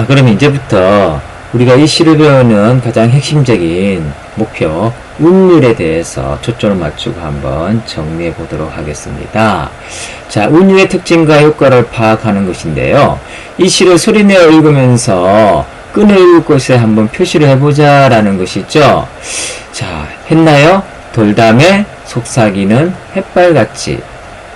자, 그럼 이제부터 우리가 이 시를 배우는 가장 핵심적인 목표, 운율에 대해서 초점을 맞추고 한번 정리해 보도록 하겠습니다. 자, 운율의 특징과 효과를 파악하는 것인데요. 이 시를 소리내어 읽으면서 끈을 읽을 곳에 한번 표시를 해보자 라는 것이죠. 자, 했나요? 돌담에 속삭이는 햇발같이,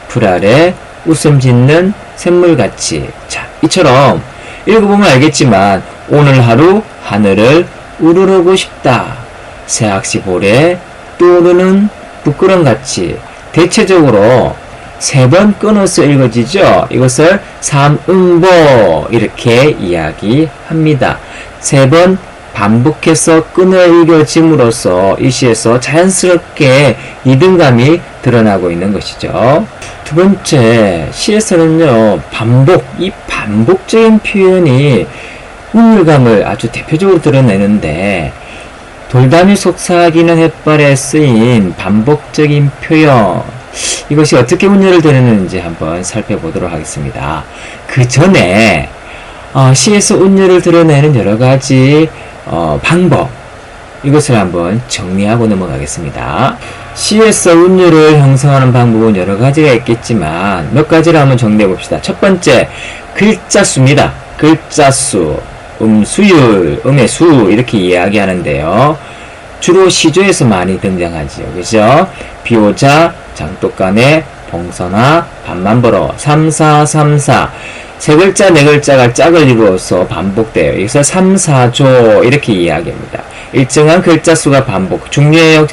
풀 아래 웃음 짓는 샘물같이. 자, 이처럼 읽어보면 알겠지만 오늘 하루 하늘을 우러르고 싶다. 새학시 볼에 떠오르는 부끄럼같이. 대체적으로 3번 끊어서 읽어지죠. 이것을 삼음보 이렇게 이야기합니다. 3번 반복해서 끊어 읽어짐으로써 이 시에서 자연스럽게 리듬감이 드러나고 있는 것이죠. 두 번째, 시에서는요, 반복, 이 반복적인 표현이 운율감을 아주 대표적으로 드러내는데, 돌담이 속삭이는 햇발에 쓰인 반복적인 표현, 이것이 어떻게 운율을 드러내는지 한번 살펴보도록 하겠습니다. 그 전에 시에서 운율을 드러내는 여러 가지 방법, 이것을 한번 정리하고 넘어가겠습니다. 시에서 운율을 형성하는 방법은 여러 가지가 있겠지만 몇 가지를 한번 정리해 봅시다. 첫 번째, 글자 수입니다. 글자 수, 음수율, 음의 수 이렇게 이야기하는데요. 주로 시조에서 많이 등장하지요. 그죠? 비오자, 장독간에, 봉선화, 반만벌어, 3, 4, 3, 4. 세 글자, 네 글자가 짝을 이루어서 반복돼요. 여기서 3, 4조 이렇게 이야기합니다. 일정한 글자 수가 반복, 중요해요.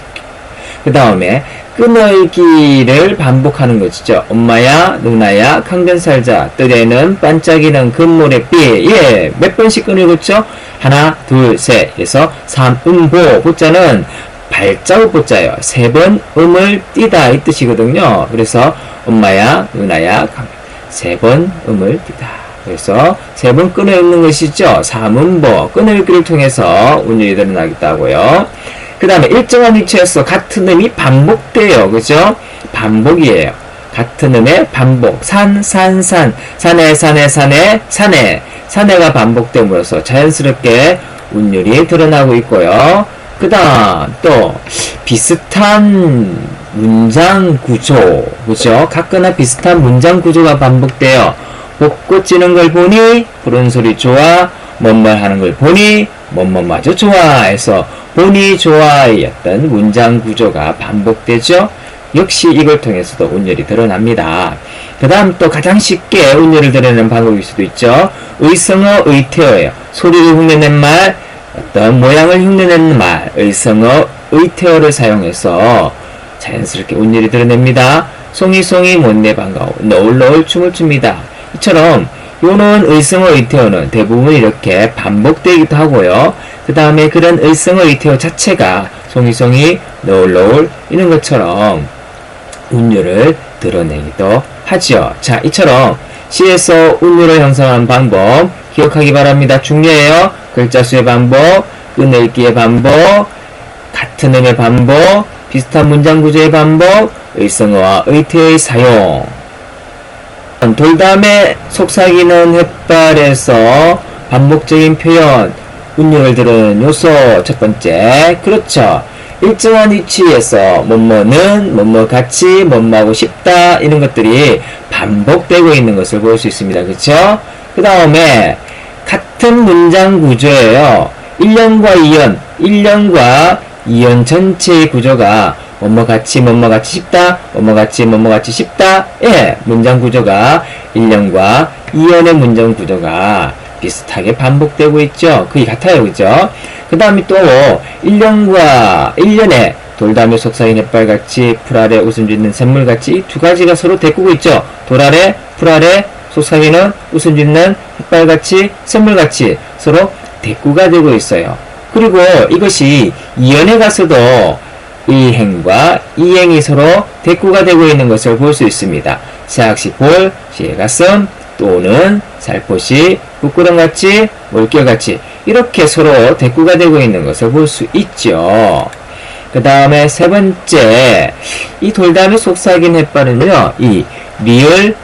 그 다음에 끊어읽기를 반복하는 것이죠. 엄마야, 누나야, 강변살자, 뜰에는 반짝이는 금모래 비. 예, 몇 번씩 끊어읽었죠? 하나, 둘, 셋 해서 삼음보. 보자는 발자국 보자예요. 3번 음을 띄다 이 뜻이거든요. 그래서 엄마야, 누나야, 3번 음을 띄다. 그래서 3번 끊어 읽는 것이죠. 삼음보. 끊어 읽기를 통해서 운율이 드러나겠다고요. 그 다음에 일정한 위치에서 같은 음이 반복돼요. 그죠? 반복이에요. 같은 음의 반복. 산, 산, 산. 산에, 산에, 산에, 산에. 산에가 반복됨으로써 자연스럽게 운율이 드러나고 있고요. 그 다음 또 비슷한 문장 구조. 그죠? 같거나 비슷한 문장 구조가 반복돼요. 벚꽃 지는 걸 보니 푸른 소리 좋아. 뭔말 하는 걸 보니 뭐뭐마저 좋아해서 보니 좋아의 어떤 문장 구조가 반복되죠. 역시 이걸 통해서도 운율이 드러납니다. 그 다음 또 가장 쉽게 운율을 드러내는 방법일 수도 있죠. 의성어, 의태어예요. 소리를 흉내낸 말, 어떤 모양을 흉내내는 말, 의성어, 의태어를 사용해서 자연스럽게 운율이 드러냅니다. 송이송이 못내 반가워, 너울너울 춤을 춥니다. 이처럼 요런 의성어, 의태어는 대부분 이렇게 반복되기도 하고요. 그 다음에 그런 의성어, 의태어 자체가 송이송이, 너울너울 이런 것처럼 운율을 드러내기도 하죠. 자, 이처럼 시에서 운율을 형성하는 방법 기억하기 바랍니다. 중요해요. 글자 수의 반복, 끊어읽기의 반복, 같은 음의 반복, 비슷한 문장 구조의 반복, 의성어와 의태어의 사용. 돌담에 속삭이는 햇발에서 반복적인 표현, 운율을 드러내는 요소 첫 번째. 그렇죠. 일정한 위치에서 뭐뭐는 뭐뭐같이 뭐뭐하고 싶다 이런 것들이 반복되고 있는 것을 볼 수 있습니다. 그렇죠? 그 다음에 같은 문장 구조예요. 1년과 2년, 1년과 2년 전체의 구조가 뭐뭐같이 뭐뭐같이 싶다, 뭐뭐같이 뭐뭐같이 싶다. 예, 문장 구조가 1년과 2년의 문장 구조가 비슷하게 반복되고 있죠. 거의 같아요. 그죠? 그 다음에 또 1년과 1년에 돌담에 속삭인 햇발같이 풀 아래 웃음 짓는 샘물같이 두 가지가 서로 대꾸고 있죠. 돌 아래, 풀 아래 속삭이는 웃음 짓는 햇발같이 샘물같이 서로 대꾸가 되고 있어요. 그리고 이것이 2년에 가서도 이 행과 이 행이 서로 대꾸가 되고 있는 것을 볼 수 있습니다. 새학시 볼, 시의 가슴, 또는 살포시, 부끄럼같이, 물결같이 이렇게 서로 대꾸가 되고 있는 것을 볼 수 있죠. 그 다음에 세 번째, 이 돌담에 속삭인 햇발은요, 이 리을,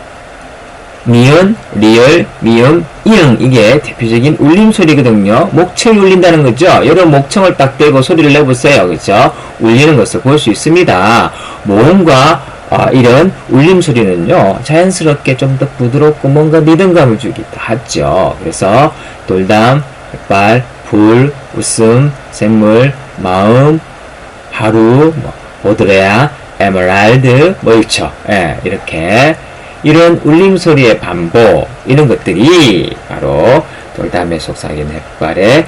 미은, 리을, 미음, 이응 이게 대표적인 울림 소리거든요. 목청이 울린다는 거죠. 여러분 목청을 딱 대고 소리를 내보세요. 그죠? 울리는 것을 볼 수 있습니다. 모음과 이런 울림 소리는요, 자연스럽게 좀 더 부드럽고 뭔가 리듬감을 주기도 하죠. 그래서 돌담, 햇발, 불, 웃음, 샘물, 마음, 하루, 보드레아, 에메랄드, 있죠. 예, 이렇게 이런 울림 소리의 반복, 이런 것들이 바로 돌담에 속삭이는 햇발의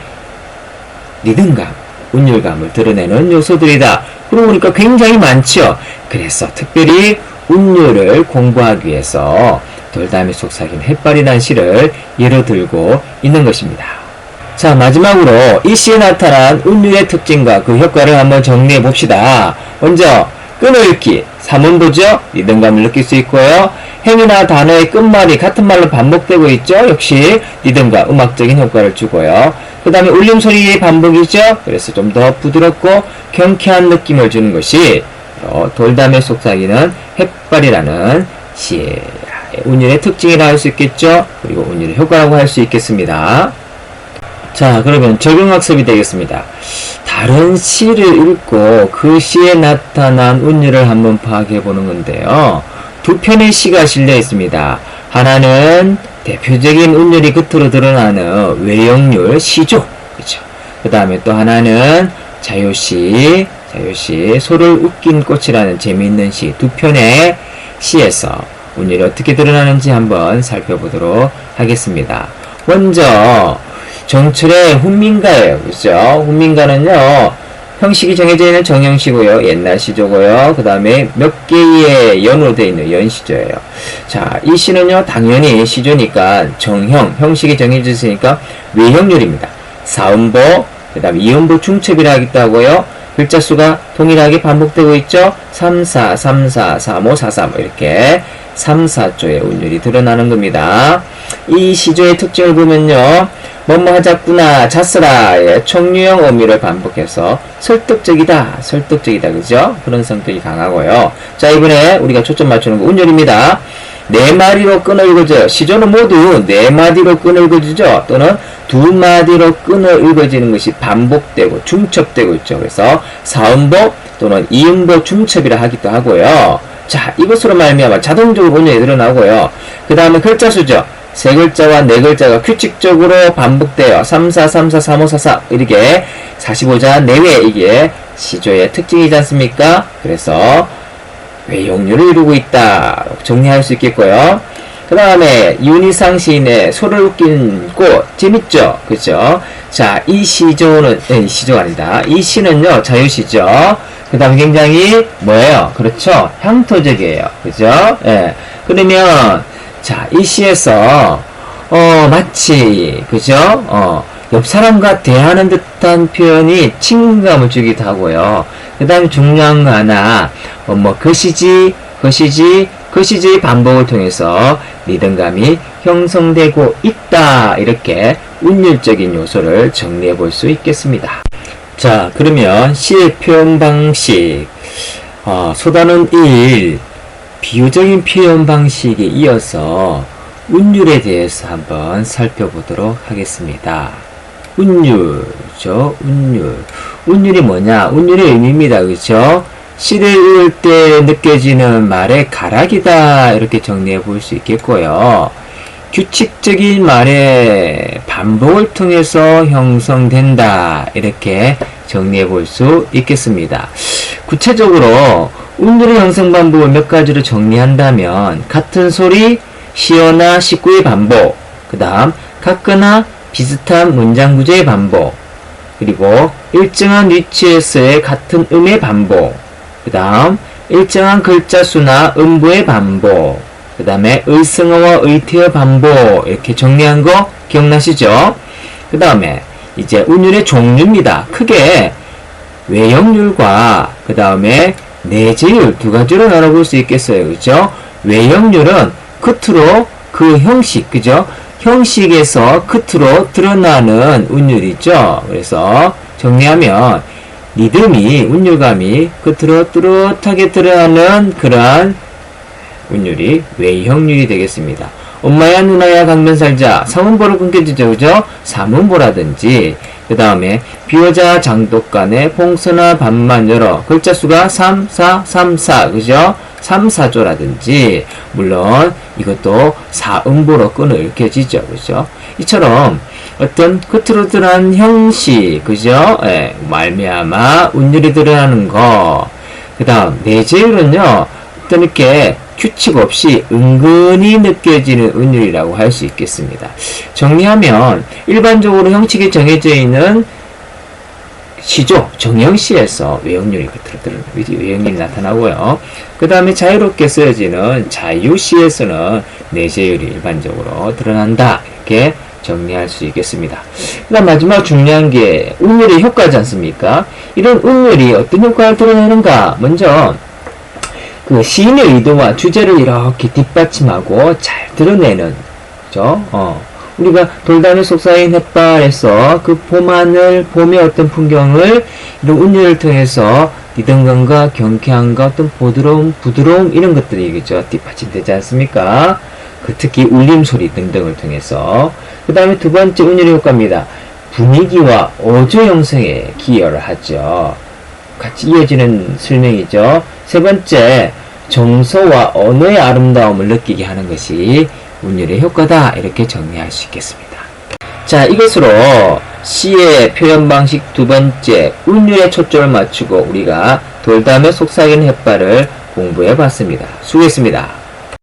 리듬감, 운율감을 드러내는 요소들이다. 그러고 보니까 굉장히 많죠. 그래서 특별히 운율을 공부하기 위해서 돌담에 속삭이는 햇발이라는 시를 예로 들고 있는 것입니다. 자, 마지막으로 이 시에 나타난 운율의 특징과 그 효과를 한번 정리해 봅시다. 먼저 끊어읽기, 삼음보죠. 리듬감을 느낄 수 있고요. 행위나 단어의 끝말이 같은 말로 반복되고 있죠. 역시 리듬과 음악적인 효과를 주고요. 그 다음에 울림소리의 반복이죠. 그래서 좀 더 부드럽고 경쾌한 느낌을 주는 것이 돌담에 속삭이는 햇발이라는 시의 운율의 특징이라고 할 수 있겠죠. 그리고 운율의 효과라고 할 수 있겠습니다. 자, 그러면 적용학습이 되겠습니다. 다른 시를 읽고 그 시에 나타난 운율을 한번 파악해 보는 건데요. 두 편의 시가 실려 있습니다. 하나는 대표적인 운율이 겉으로 드러나는 외역률 시조, 그렇죠. 그 다음에 또 하나는 자요시, 소를 웃긴 꽃이라는 재미있는 시, 두 편의 시에서 운율이 어떻게 드러나는지 한번 살펴보도록 하겠습니다. 먼저 정철의 훈민가예요. 그죠? 훈민가는요, 형식이 정해져 있는 정형시고요. 옛날 시조고요. 그 다음에 몇 개의 연으로 되어 있는 연시조예요. 자, 이 시는요, 당연히 시조니까 형식이 정해져 있으니까 외형률입니다. 사음보, 그 다음에 이음보 중첩이라 하기도 하고요. 글자 수가 동일하게 반복되고 있죠. 3, 4, 3, 4, 3, 5, 4, 3 이렇게 3, 4조의 운율이 드러나는 겁니다. 이 시조의 특징을 보면요. 뭐뭐 하자꾸나, 잤으라의 총류형 어미를 반복해서 설득적이다, 그죠? 그런 성격이 강하고요. 자, 이번에 우리가 초점 맞추는 거 운율입니다. 네 마디로 끊어 읽어져요. 시조는 모두 네 마디로 끊어 읽어지죠. 또는 두 마디로 끊어 읽어지는 것이 반복되고 중첩되고 있죠. 그래서 사음보 또는 이음보 중첩이라 하기도 하고요. 자, 이것으로 말미암아 자동적으로 운율이 드러나고요. 그 다음에 글자 수죠. 세 글자와 네 글자가 규칙적으로 반복돼요. 3, 4, 3, 4, 3, 5, 4, 4 이렇게 45자 내외 이게 시조의 특징이지 않습니까? 그래서 외역률을 이루고 있다 정리할 수 있겠고요. 그 다음에 윤희상 시인의 소를 웃긴 꽃 재밌죠? 그죠? 자, 이 시조는 시조가 아니다. 이 시는요 자유시죠. 그 다음에 굉장히 뭐예요? 그렇죠? 향토적이에요. 그죠? 예. 그러면 자, 이 시에서 마치 그죠? 옆 사람과 대하는 듯한 표현이 친근감을 주기도 하고요. 그 다음에 중요한 거 하나 거시지 반복을 통해서 리듬감이 형성되고 있다. 이렇게 운율적인 요소를 정리해 볼 수 있겠습니다. 자, 그러면 시의 표현 방식 소단은 1 비유적인 표현 방식에 이어서 운율에 대해서 한번 살펴보도록 하겠습니다. 운율이죠. 운율이 뭐냐? 운율의 의미입니다. 그렇죠? 시를 읽을 때 느껴지는 말의 가락이다. 이렇게 정리해 볼 수 있겠고요. 규칙적인 말의 반복을 통해서 형성된다. 이렇게 정리해 볼 수 있겠습니다. 구체적으로 운율의 형성 반복을 몇 가지로 정리한다면 같은 소리, 시어나 식구의 반복, 그 다음 같거나 비슷한 문장 구조의 반복, 그리고 일정한 위치에서의 같은 음의 반복, 그 다음 일정한 글자 수나 음부의 반복, 그 다음에 의성어와 의태어 반복 이렇게 정리한 거 기억나시죠? 그 다음에 이제 운율의 종류입니다. 크게 외역률과 그 다음에 내재율 두 가지로 나눠볼 수 있겠어요. 그죠? 외역률은 끝으로 그 형식, 그죠? 형식에서 끝으로 드러나는 운율이죠. 그래서 정리하면 리듬이, 운율감이 끝으로 뚜렷하게 드러나는 그러한 운율이 외형률이 되겠습니다. 엄마야 누나야 강변 살자. 삼음보로 끊겨지죠. 그죠? 삼음보라든지 그 다음에 비오자 장독간에 봉선화 반만 열어. 글자 수가 3, 4, 3, 4. 그죠? 3, 4조라든지 물론 이것도 사음보로 끈을 껴지죠. 그죠? 이처럼 어떤 겉으로 드러난 형식, 그죠? 예, 말미암아 운율이 드러나는 거. 그 다음, 내재율은요, 어떤 이렇게 규칙 없이 은근히 느껴지는 운율이라고 할 수 있겠습니다. 정리하면, 일반적으로 형식이 정해져 있는 시조, 정형시에서 외형률이 겉으로 드러나는, 외형률이 나타나고요. 그 다음에 자유롭게 쓰여지는 자유시에서는 내재율이 일반적으로 드러난다. 이렇게 정리할 수 있겠습니다. 그 다음 마지막 중요한 게 운율의 효과지 않습니까? 이런 운율이 어떤 효과를 드러내는가? 먼저 그 시인의 의도와 주제를 이렇게 뒷받침하고 잘 드러내는, 그죠? 우리가 돌담에 속삭인 햇발에서 그 봄하늘, 봄의 어떤 풍경을 이런 운율을 통해서 리듬감과 경쾌함과 어떤 부드러움 이런 것들이, 그죠? 뒷받침되지 않습니까? 그 특히 울림소리 등등을 통해서. 그 다음에 두 번째 운율의 효과입니다. 분위기와 어조 형성에 기여를 하죠. 같이 이어지는 설명이죠. 세 번째, 정서와 언어의 아름다움을 느끼게 하는 것이 운율의 효과다. 이렇게 정리할 수 있겠습니다. 자, 이것으로 시의 표현 방식 두 번째, 운율에 초점을 맞추고 우리가 돌담에 속삭이는 햇발을 공부해 봤습니다. 수고했습니다.